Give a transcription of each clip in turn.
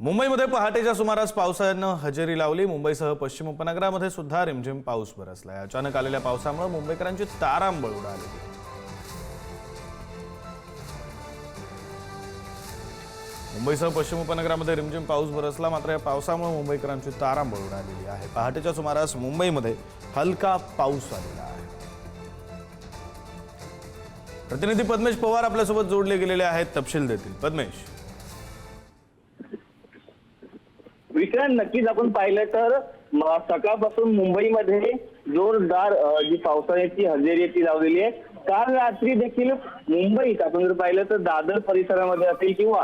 मुंबईमध्ये पहाटेच्या सुमारास पावसानं हजेरी लावली। मुंबईसह पश्चिम उपनगरामध्ये सुद्धा रिमझिम पाऊस बरसलाय। अचानक आलेल्या पावसामुळे मुंबईकरांची तारांबळ उडाली। मुंबईसह पश्चिम उपनगरामध्ये रिमझिम पाऊस बरसला, मात्र या पावसामुळे मुंबईकरांची तारांबळ उडालेली आहे। पहाटेच्या सुमारास मुंबईमध्ये हलका पाऊस आलेला आहे। प्रतिनिधी पद्मेश पवार आपल्यासोबत जोडले गेलेले आहेत, तपशील देतील। पद्मेश, विक्रांत, नक्कीच आपण पाहिलं तर सकाळपासून मुंबईमध्ये जोरदार जी पावसाची हजेरी ती लावलेली आहे। काल रात्री देखील मुंबईत आपण जर पाहिलं तर दादर परिसरामध्ये असेल किंवा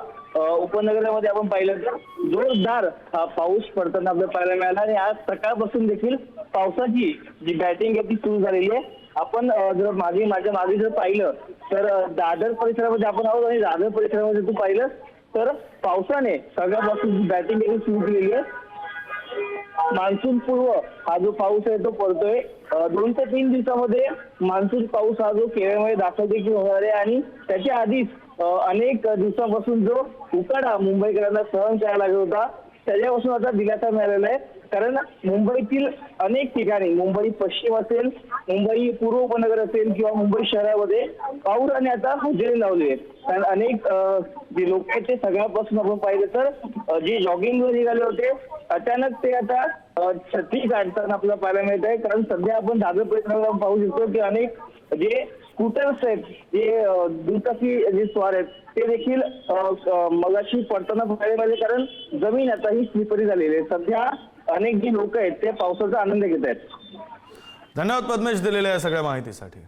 उपनगरामध्ये आपण पाहिलं तर जोरदार पाऊस पडताना आपल्याला पाहायला मिळाला आणि आज सकाळपासून देखील पावसाची जी बॅटिंग आहे ती सुरू झालेली आहे। आपण जर माझ्या मागे जर पाहिलं तर दादर परिसरामध्ये आपण आहोत आणि दादर परिसरामध्ये तू पाहिलं तर पावसाने सगळ्यापासून बॅटिंग सुरू केलेली आहे। मान्सून पूर्व हा जो पाऊस आहे तो पडतोय। 2 ते 3 दिवसामध्ये मान्सून पाऊस हा जो केरळमध्ये दाखल देखील होणार आहे आणि त्याच्या आधीच अनेक दिवसापासून जो उकाडा मुंबईकरांना सहन करायला लागत होता त्याच्यापासून आता दिलासा मिळालेला आहे। कारण मुंबईतील अनेक ठिकाणी, मुंबई पश्चिम असेल, मुंबई पूर्व उपनगर असेल किंवा मुंबई शहरामध्ये पावसाने आता हजेरी लावली आहे। कारण अनेक जे लोक आहेत ते सगळ्यापासून आपण पाहिलं तर जे जॉगिंगवर निघाले होते अचानक ते आता छत्री काढताना आपल्याला पाहायला मिळत आहे। कारण सध्या आपण दादर परिसरात पाहू शकतो की अनेक जे स्कूटर्स आहेत, जे दुचाकी जे स्वार आहेत ते देखील मगाशी पडताना पाहायला मिळाले। कारण जमीन आता ही स्लिपरी झालेली आहे। सध्या अनेक जी लोक आहेत ते पावसाचा आनंद घेत आहेत। धन्यवाद पद्मेश दिलेल्या या सगळ्या माहितीसाठी।